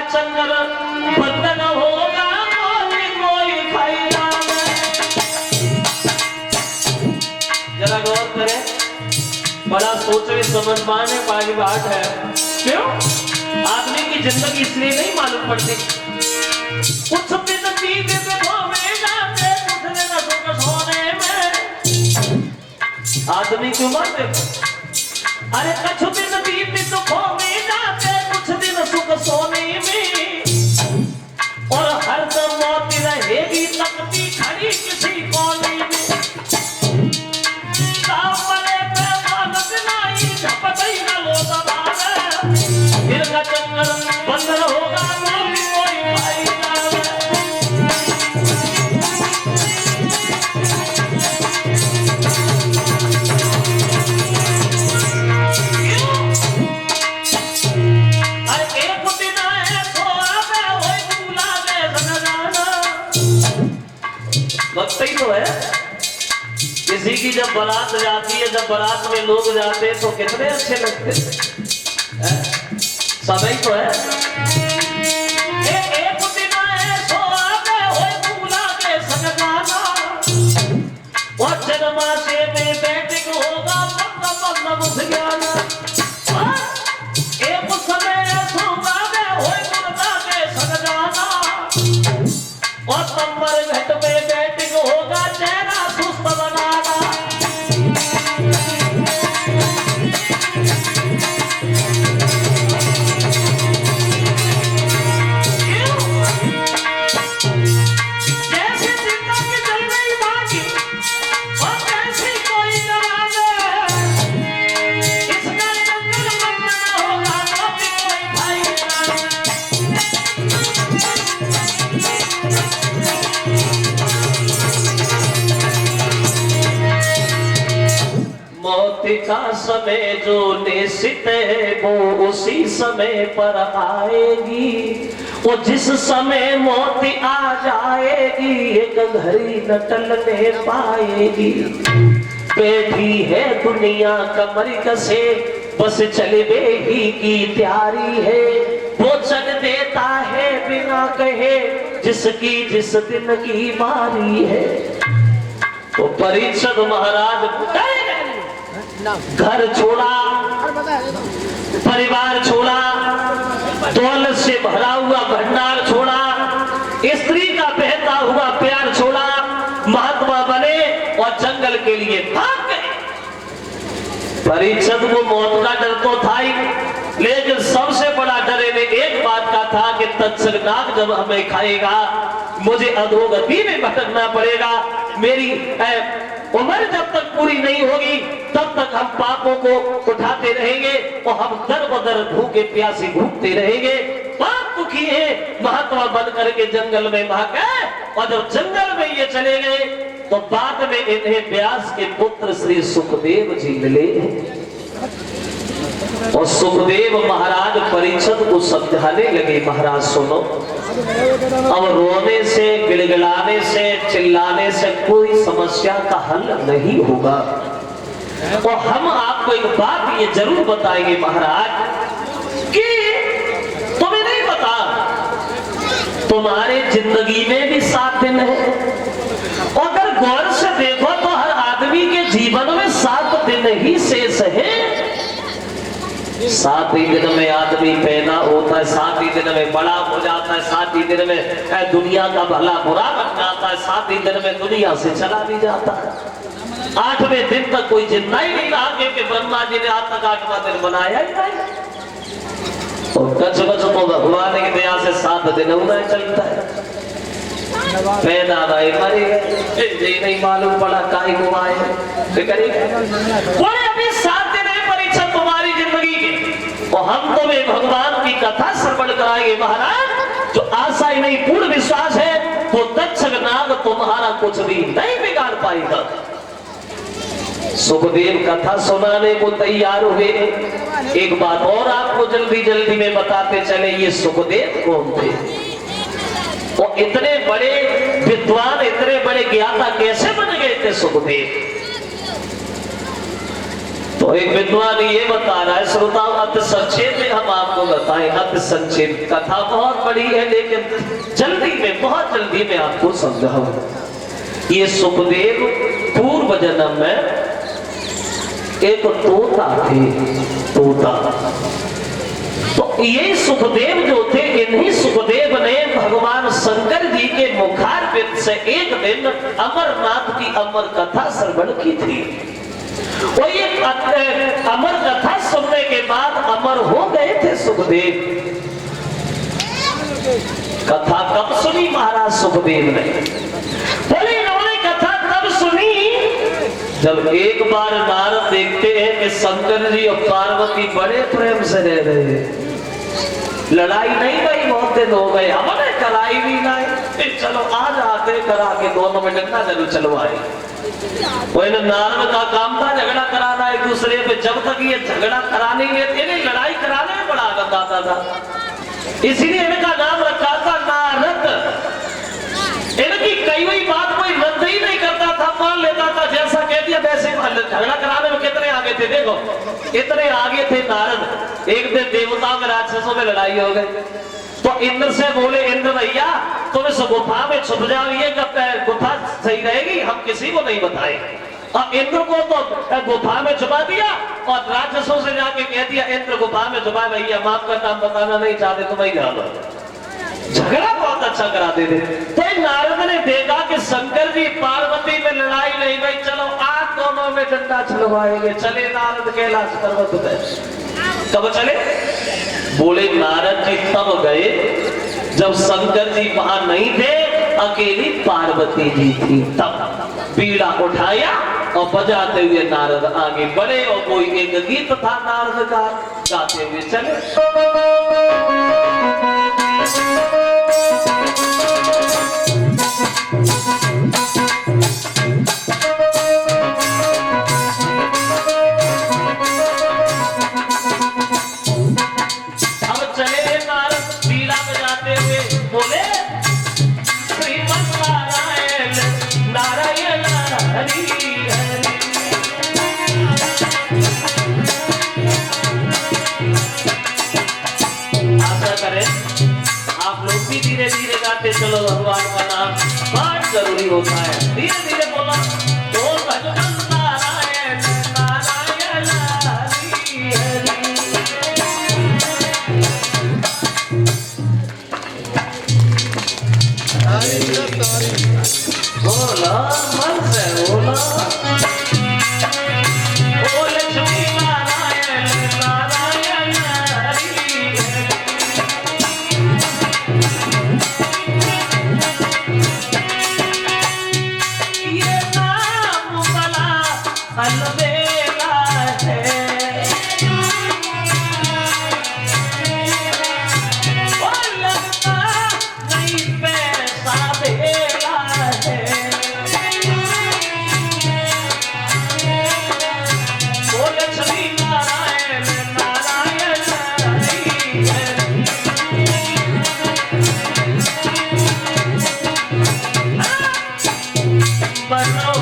चंगर बंधन होगा कोई खाएगा। जरा गौर करें, बड़ा सोचे समझ पाने वाली बात है। क्यों? आदमी की जिंदगी इसलिए नहीं मालूम पड़ती। कुछ दिन बीत जाते उठने न सुख सोने में। आदमी की उम्र देखो, अरे कुछ दिन बीत सुखों में जाते कुछ दिन सुख सोने में, और हर दम मौत रहेगी तकती खड़ी किसी कोने में। इनका चंगर बंधन होगा कोई खाएगा। लगता ही तो है। किसी की जब बारात जाती है, जब बारात में लोग जाते हैं तो कितने अच्छे लगते हैं। सब ही तो है। एक दिन ऐसो आवे होए दूल्हा के संग जाना, और जन्मा से में बेटे को होगा बंदा मुझगाना। एक समय ऐसो आवे होए दूल्हा के संग जाना, और तंबर घट में बेटे को होगा चेहरा सुस्त बनाना। मौत का समय जो निश्चित है वो उसी समय पर आएगी। वो जिस समय मौत आ जाएगी एक घड़ी न टलने पाएगी। बैठी है दुनिया कमर कसे बस चलने ही की तैयारी है। वो चल देता है बिना कहे जिसकी जिस दिन की बारी है। तो परीक्षित महाराज घर छोड़ा, परिवार छोड़ा, दौलत से भरा हुआ भंडार छोड़ा, स्त्री का बहता हुआ प्यार छोड़ा, महात्मा बने और जंगल के लिए भाग गए। परीक्षित को मौत का डर तो था ही, लेकिन सबसे बड़ा डर इन्हें एक बात का था कि तत्सर्गनाग जब हमें खाएगा मुझे अधोगति में भटकना पड़ेगा। मेरी उम्र जब तक पूरी नहीं होगी तब तक हम पापों को उठाते रहेंगे और हम दर बदर भूखे प्यासे घूमते रहेंगे। बात दुखी है, महात्मा बन करके जंगल में भागे, और जब जंगल में ये चले गए तो बाद में इन्हें व्यास के पुत्र श्री सुखदेव जी मिले। और सुखदेव महाराज परीक्षित को समझाने लगे, महाराज सुनो, अब रोने से गिड़गिड़ाने से चिल्लाने से कोई समस्या का हल नहीं होगा। और हम आपको एक बात ये जरूर बताएंगे महाराज कि तुम्हें नहीं पता तुम्हारे जिंदगी में भी 7 दिन है। और अगर गौर से देखो तो हर आदमी के जीवन में 7 दिन ही शेष है। 7 ही दिन में आदमी पैदा होता है, 7 ही दिन में बड़ा हो जाता है, 7 ही दिन में दुनिया का भला बुरा बन जाता है, 7 ही दिन में दुनिया से चला भी जाता है। 8वें दिन तक कोई जिंदा ही नहीं रहा, क्योंकि ब्रह्मा जी ने आज तक 8वां दिन बनाया ही नहीं। और कच तो भगवान की दया से 7 दिन उन्हें चलता है। पैदा भाई मरे गए, नहीं मालूम पड़ा काहे को आए बोले अभी 7 दिन है परीक्षा तुम्हारी जिंदगी की, और हम तुम्हें भगवान की कथा श्रवण कराएंगे महाराज। जो आशा ही नहीं पूर्ण विश्वास है तो तत्सर्गनाग तुम्हारा कुछ भी नहीं बिगाड़ पाएगा। सुखदेव कथा सुनाने को तैयार हुए। एक बात और आपको जल्दी जल्दी में बताते चले, ये सुखदेव कौन थे और इतने बड़े विद्वान, इतने बड़े ज्ञाता कैसे बन गए थे सुखदेव। तो एक विद्वान ये बता रहा है, श्रोताओं अति संक्षेप में हम आपको बताएं। अति संक्षिप्त कथा बहुत बड़ी है, लेकिन जल्दी में, बहुत जल्दी में आपको समझाऊं। ये सुखदेव पूर्व जन्म में एक तोता थे, तोता। तो ये सुखदेव जो थे, इन्हीं सुखदेव ने भगवान शंकर जी के मुखारविंद से एक दिन अमरनाथ की अमर कथा श्रवण की थी। और ये अमर कथा सुनने के बाद अमर हो गए थे सुखदेव। कथा कब सुनी महाराज सुखदेव ने? बोले इन्होंने कथा तब सुनी जब एक बार नारद देखते हैं कि शंकर जी और पार्वती बड़े प्रेम से रह रहे हैं। लड़ाई नहीं भाई, बहुत दिन हो गए, हमने कराई भी नहीं, चलो आज आते करा के दोनों में डंडा जरूर चलवाए। वही नारद का काम था झगड़ा कराना एक दूसरे पे। जब तक ये झगड़ा कराने में, लड़ाई कराने में बड़ा आनंद आता था, इसीलिए इनका नाम रखा था नारद। इनकी कई हुई बात कोई रद्द ही नहीं करता था, मान लेता था, जैसा कह दिया वैसे। झगड़ा कराने में कितने आगे थे, देखो इतने आगे थे नारद। एक दिन देवताओं में राक्षसों में लड़ाई हो गई, तो इंद्र से बोले, इंद्र भैया तुम इस गुफा में छुप जाओ, ये गुफा सही रहेगी, हम किसी को नहीं बताएंगे। और इंद्र को तो गुफा में छुपा दिया और राक्षसों से जाके कह दिया, इंद्र गुफा में छुपा, भैया माफ का नाम बताना नहीं चाहते तो वही जाओ। झगड़ा बहुत अच्छा कराते थे। तो नारद ने देखा कि शंकर जी पार्वती में लड़ाई नहीं भाई, चलो आज दोनों में डंडा चलवाएंगे। चले नारद कैलाश पर्वत पे। कब चले? बोले नारद जी तब गए जब शंकर जी वहां नहीं थे, अकेली पार्वती जी थी। तब बीड़ा उठाया और बजाते हुए नारद आगे बढ़े और कोई एक गीत था नारद का, गाते हुए चले। धीरे धीरे गाते चलो, भगवान का नाम बहुत जरूरी होता है। धीरे धीरे बोला तो भगवान नारायण नारायण हरि हरि। बोला मन से बोला, ओ लक्ष्मी नारायण नारायण हरि हरि। अलबेला है और लगता नहीं पैसा देला है। ओ लक्ष्मी नारायण नारायण हरि हरि। बनो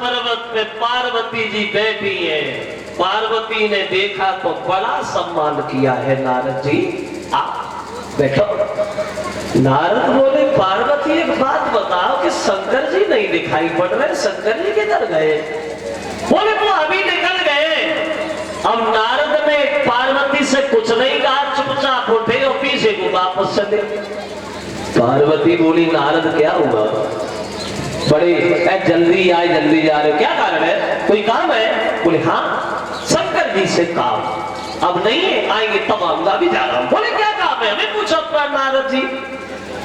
पर्वत पे पार्वती जी बैठी है। पार्वती ने देखा तो बड़ा सम्मान किया है, नारद जी आप बैठो। नारद बोले पार्वती एक बात बताओ कि शंकर जी नहीं दिखाई पड़ रहे, शंकर जी किधर गए? बोले वो अभी निकल गए। अब नारद ने पार्वती से कुछ नहीं कहा, चुपचाप उठे और पीछे को वापस चले। पार्वती बोली नारद क्या हुआ? बड़े जल्दी आए, जल्दी जा रहे हो, क्या कारण है? कोई काम है? बोले हाँ शंकर जी से काम, अब नहीं है, आएंगे तब आऊंगा, अभी जा रहा हूं। बोले क्या काम है? हमें पूछो नारद जी?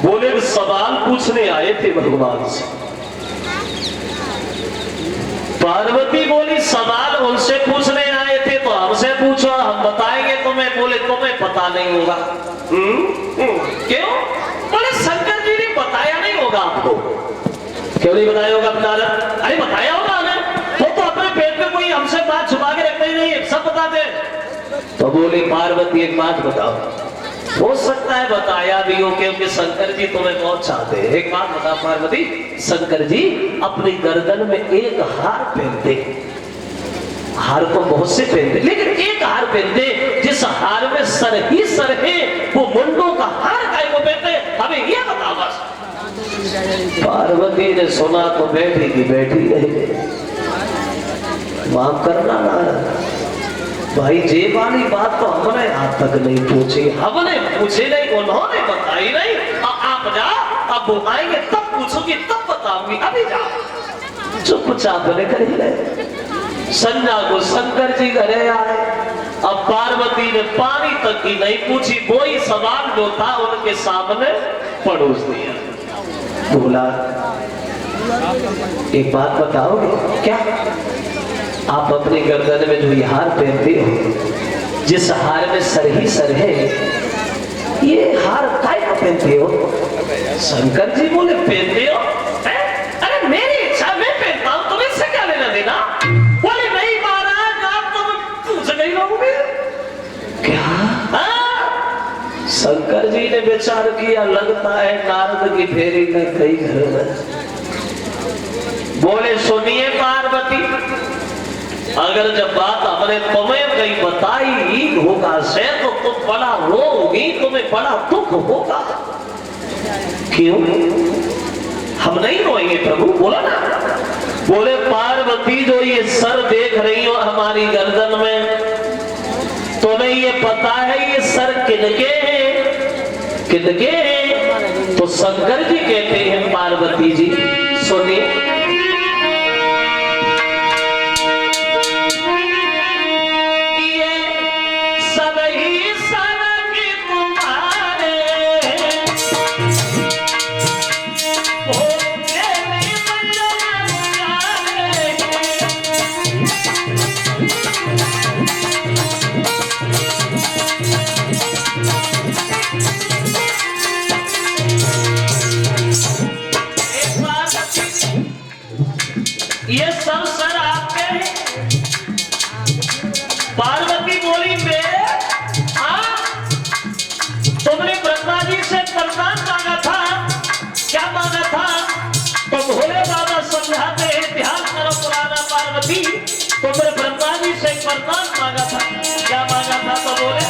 बोले सवाल पूछने आए थे भगवान से। पार्वती बोली सवाल उनसे पूछने आए थे तो हमसे पूछो, हम बताएंगे तुम्हें। बोले तुम्हें पता नहीं होगा। क्यों? बोले शंकर जी ने बताया नहीं होगा आपको। क्यों नहीं बताया होगा नारद? अरे बताया होगा हमें, तो अपने पेट में कोई हमसे बात छुपा के रखते ही नहीं, सब बताते। तो बोले पार्वती एक बात बताओ। हो सकता है बताया भी हो, क्योंकि शंकर जी तुम्हें बहुत चाहते हैं। एक बात बता पार्वती, शंकर जी अपनी गर्दन में एक हार पहनते, हार को बहुत से पहनते, लेकिन एक हार पहनते जिस हार में सर ही सर है, वो मुंडों का हार काय को पहनते, हमें ये बता बस। पार्वती ने सुना तो बैठी की बैठी रह गई। माफ करना नारद भाई, जे वाली बात तो हमने आज तक नहीं पूछी, हमने पूछे नहीं, उन्होंने बताई नहीं। आप जाओ, अब वो आएंगे तब पूछोगी, तब बताऊंगी, अभी जाओ। चुपचाप लेकर ही गए। संध्या को शंकर जी घरे आए। अब पार्वती ने पानी तक की नहीं पूछी, वही सवाल जो था उनके सामने परोस दिया। बोला एक बात बताओगे क्या? आप अपनी गर्दन में जो हार पहनते हो, जिस हार में सर ही सर है, ये हार काय को पहनते हो? शंकर जी बोले पहनते हो? अरे मेरी इच्छा, मैं पहनता हूं, तुम्हें इससे क्या लेना देना? बोले नहीं महाराज, आप तो पूछ गई होंगे। क्या? शंकर जी ने विचार किया, लगता है नारद की फेरी लग गई घर में। बोले सुनिए पार्वती, अगर जब बात हमने तुम्हें कहीं बताई होगा से तो तुम बड़ा रोगी, तुम्हें बड़ा दुख होगा। क्यों? हम नहीं रोएंगे प्रभु। बोला ना। बोले पार्वती जो ये सर देख रही हो हमारी गर्दन में, तुम्हें ये पता है ये सर किनके हैं? किनके हैं? तो शंकर जी कहते हैं पार्वती जी सुनिए, ये सब सर आपके हैं। पार्वती बोली तुमने ब्रह्मा जी से वरदान मांगा था, क्या मांगा था? तो भोले बाबा समझाते हैं, ध्यान करो पुराना पार्वती, तुमने ब्रह्मा जी से वरदान मांगा था, क्या मांगा था? तो बोले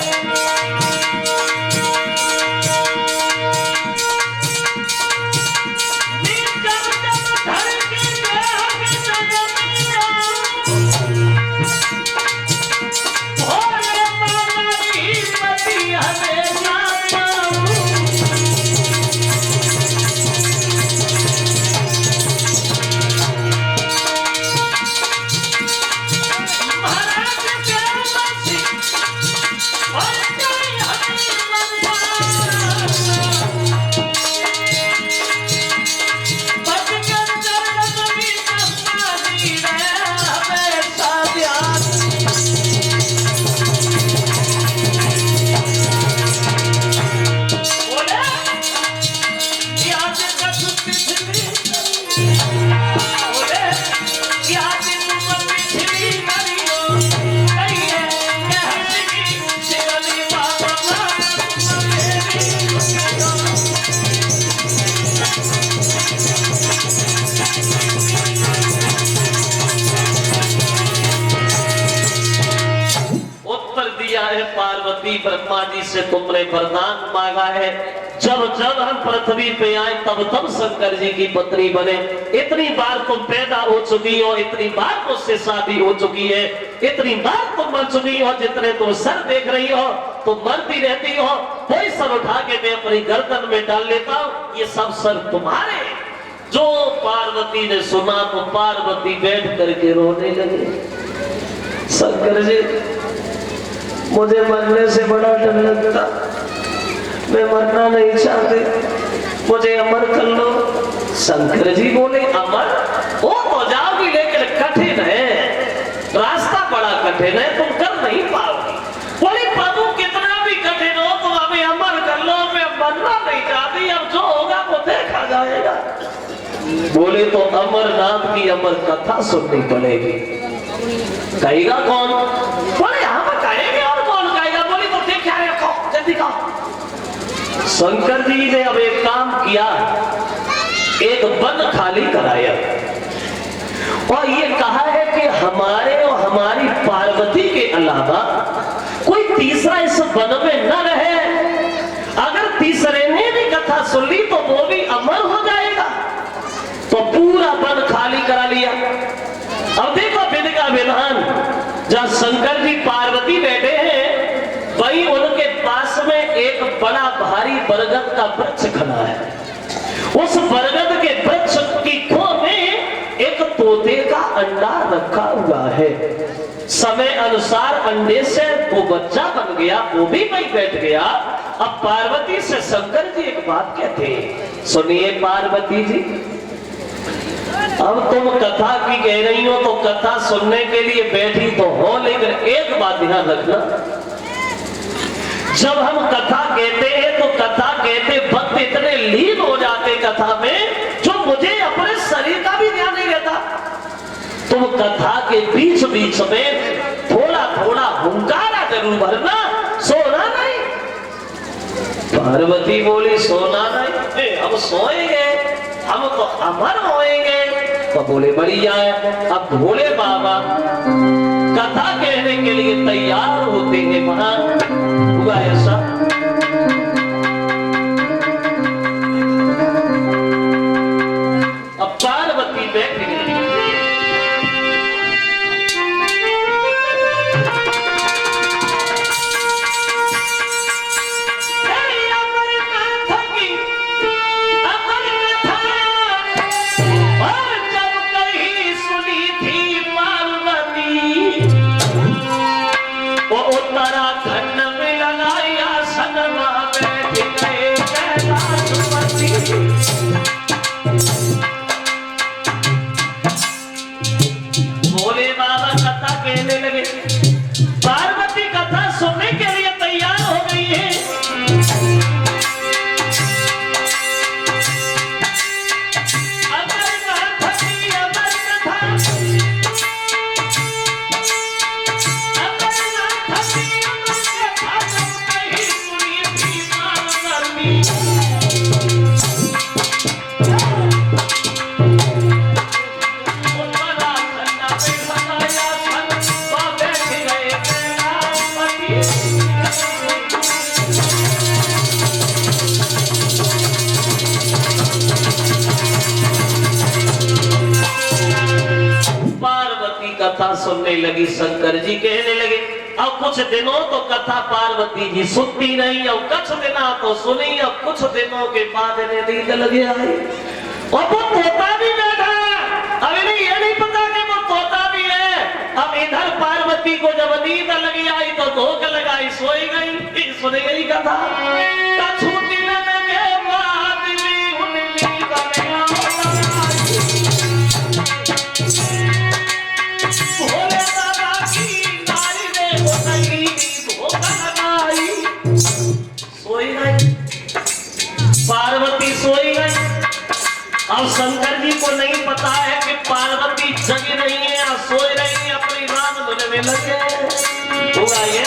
पार्वती ब्रह्मा जी से तुमने वरदान मांगा है, जब जब हम पृथ्वी पे आए तब तब शंकर जी की पत्नी बने। इतनी बार तुम पैदा हो चुकी हो, इतनी बार मुझसे शादी हो चुकी है, इतनी बार तुम मर चुकी हो, जितने तुम सर देख रही हो तुम मरती रहती हो, कोई सर उठा के मैं अपनी गर्दन में डाल लेता हूँ, ये सब सर तुम्हारे। जो पार्वती ने सुना तो पार्वती बैठ करके रोने लगे। शंकर जी मुझे मरने से बड़ा डर लगता, मैं मरना नहीं चाहते, मुझे अमर कर लो। शंकर जी बोले अमर वो हो जाओगी, लेकिन कठिन है, रास्ता बड़ा कठिन है, तुम कर नहीं पाओगी। बोले प्रभु कितना भी कठिन हो तुम हमें अमर कर लो, मैं मरना नहीं चाहती, अब जो होगा वो देखा जाएगा। बोले तो अमरनाथ की अमर कथा सुननी पड़ेगी। कहेगा कौन? बोले हम कहेंगे और कौन कहेगा? बोले तो देखा रखो, जल्दी कहो। शंकर जी ने अब एक काम किया, एक वन खाली कराया और ये कहा है कि हमारे और हमारी पार्वती के अलावा कोई तीसरा इस वन में न रहे। अगर तीसरे ने भी कथा सुन ली तो वो भी अमर हो जाएगा। तो पूरा वन खाली करा लिया। अब देखो विधि का विधान, जहां शंकर जी पार्वती बैठे हैं वहीं उनके पास में एक बड़ा भारी बरगद का वृक्ष खड़ा है। उस बरगद के वृक्ष की खो में एक तोते का अंडा रखा हुआ है। समय अनुसार अंडे से वो बच्चा बन गया, वो भी वहीं बैठ गया। अब पार्वती से शंकर जी एक बात कहते हैं, सुनिए पार्वती जी, अब तुम कथा की कह रही हो तो कथा सुनने के लिए बैठी तो हो, लेकिन एक बात ध्यान रखना, जब हम कथा कहते हैं तो कथा कहते वक्त इतने लीन हो जाते कथा में, जो मुझे अपने शरीर का भी ध्यान नहीं रहता। तुम कथा के बीच बीच में थोड़ा थोड़ा हुंकारा जरूर भरना, सोना नहीं। पार्वती बोली सोना नहीं, हम सोएंगे, हम तो अमर होएंगे। तो बोले बढ़िया है। अब भोले बाबा कथा कहने के लिए तैयार होते हैं। वहां हुआ ऐसा, अब पार्वती बैठ गई। भोले बाबा कथा कहने लगे, पार्वती कथा सुनने के लिए तैयार हो गई है। कथा सुनने लगी, शंकर जी कहने लगे, अब कुछ दिनों तो कथा पार्वती जी सुनती नहीं, अब कुछ दिनों तो सुनी, अब कुछ दिनों के बाद इन्हें नींद लगे आई। और वो तोता भी बैठा, अब इन्हें ये नहीं पता कि वो तोता भी है। अब इधर पार्वती को जब नींद लगी आई तो धोख लगाई, सोई गई, सुन गई कथा। पार्वती सोई गई। अब शंकर जी को नहीं पता है कि पार्वती जगी नहीं है या सोई रही है, अपनी रात धुन में लगे होगा ये।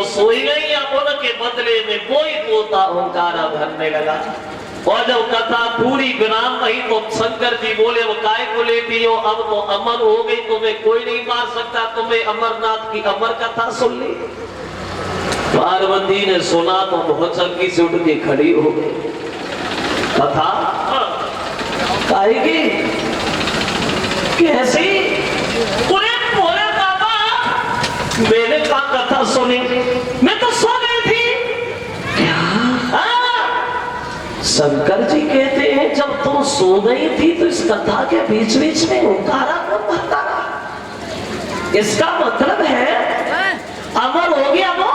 सोई गई, अब उनके बदले में कोई तोता ओंकारा भरने लगा। और जब कथा पूरी विराम नहीं तो शंकर जी बोले वो काय को लेती हो, अब तो अमर हो गई, तुम्हें कोई नहीं मार सकता, तुम्हें अमरनाथ की अमर कथा सुन ली। पार्वती ने सुना तो बहुत चक्की से उठ के खड़ी हो गई। कथा काय की कैसी? बोले बाबा मैंने कहा कथा सुनी, मैं तो सो गई थी। शंकर जी कहते हैं जब तुम सो गई थी तो इस कथा के बीच बीच में उतारा कब बतारा? इसका मतलब है अमर हो गया वो,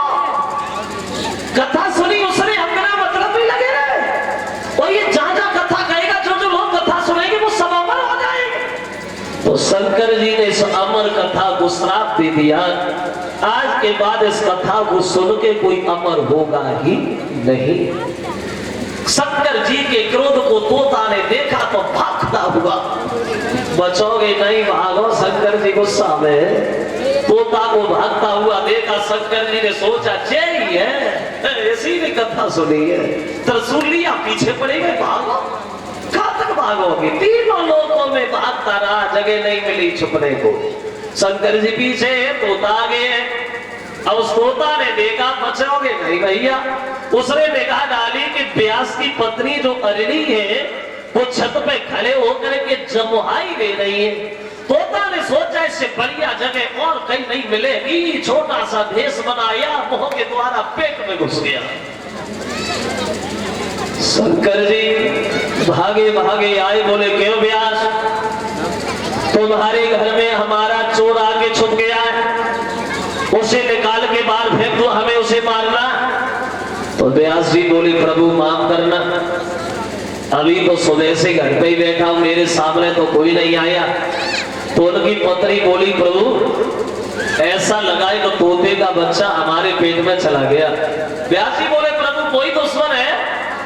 कथा सुनी उसने, अपना मतलब भी लगे रहे, और ये जहां जहां कथा कहेगा जो जो लोग कथा सुनेंगे वो सब अमर हो जाएंगे। तो शंकर जी ने इस अमर कथा को श्राप दे दिया, आज के बाद इस कथा को सुन के कोई अमर होगा ही नहीं। शंकर जी के क्रोध को तोता ने देखा तो भागता हुआ, बचोगे नहीं, भागो, शंकर जी गुस्सा में। तोता को भागता हुआ देखा, शंकर जी ने सोचा जय है, ऐसी भी कथा सुनी है, त्रिशूलिया पीछे पड़े गए, भागो, कहां तक भागोगे? तीनों लोगों में भागता रहा, जगह नहीं मिली छुपने को। शंकर जी पीछे, तोता आगे। अब उस तोता ने देखा बचोगे नहीं भैया, उसने निगाह डाली कि व्यास की पत्नी जो अरणी है वो छत पे खड़े होकर के जमुहाई ले रही है। तोता ने सोचा इससे बढ़िया जगह और कहीं नहीं मिलेगी, छोटा सा भेष बनाया, मुंह के द्वारा पेट में घुस गया। शंकर जी भागे भागे आए, बोले क्यों व्यास, तुम्हारे घर में हमारा चोर आके छुप गया है, उसे निकाल के बाहर फेंक दो, हमें उसे मारना। तो व्यास जी बोले प्रभु माफ करना, अभी तो सुबह से घर पे ही बैठा हूं, मेरे सामने तो कोई नहीं आया। तो उनकी पत्नी बोली प्रभु ऐसा लगाए तो तोते का बच्चा हमारे पेट में चला गया। व्यास जी बोले प्रभु कोई दुश्मन है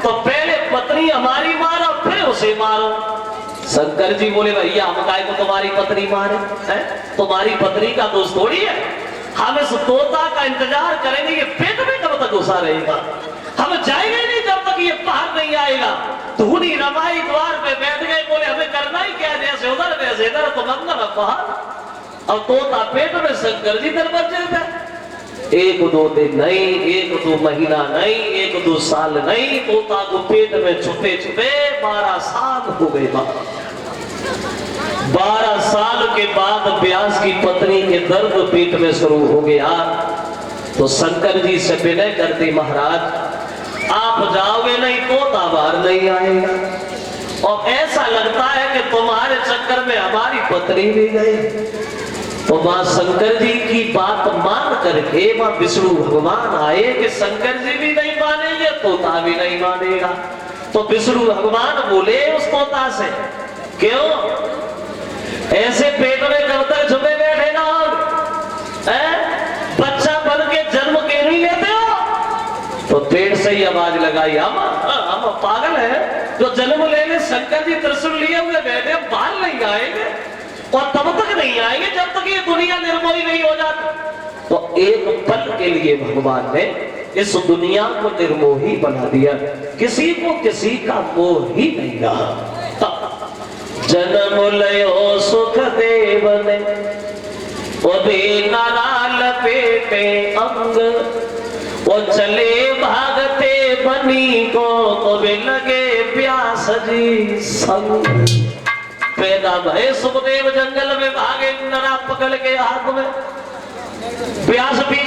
तो पहले पत्नी हमारी मारो फिर उसे मारो। शंकर जी बोले भैया हम काय को तुम्हारी पत्नी मारे, तुम्हारी पत्नी का दोष थोड़ी है, हम इस तोता का इंतजार करेंगे, ये पेट में कब तक घुसा रहेगा, हम जाएंगे नहीं जब तक ये बाहर नहीं आएगा। धूनी रमाई द्वार पे बैठ गए, बोले हमें करना ही क्या, जैसे उधर वैसे इधर, तो मंगल बाहर। अब तोता पेट में, शंकर जी दरवाजे पे। एक दो दिन नहीं, एक दो महीना नहीं, एक दो साल नहीं, तोता को पेट में छुपे छुपे 12 साल हो गए। 12 साल के बाद व्यास की पत्नी के दर्द पेट में शुरू हो गया। तो शंकर जी से विनय करती महाराज आप जाओगे नहीं, तोता बाहर नहीं आएगा, और ऐसा लगता है कि तुम्हारे चक्कर में हमारी पत्नी भी गई। तो मां शंकर जी की बात मान करके मां विष्णु भगवान आए कि शंकर जी भी नहीं मानेंगे, तोता भी नहीं मानेगा। तो विष्णु भगवान बोले उस तोता से क्यों ऐसे पेट में कब तक छुपे बैठे ना, बच्चा बन के जन्म क्यों नहीं लेते हो? तो पेट से ही आवाज लगाई, हम पागल है जो जन्म लेने शंकर जी त्रिशूल लिए हुए बैठे, बाहर नहीं आएंगे और तब तक नहीं आएंगे जब तक ये दुनिया निर्मोही नहीं हो जाती। तो एक पल के लिए भगवान ने इस दुनिया को निर्मोही बना दिया, किसी को किसी का मोह ही नहीं रहा। जन्म लयो सुख देवने नाराल पेटे अंग, वो चले भागते बनी को तो वे लगे प्यास जी संग। पैदा भय सुखदेव जंगल में भागे, नरा पकड़ के हाथ में, प्यास पी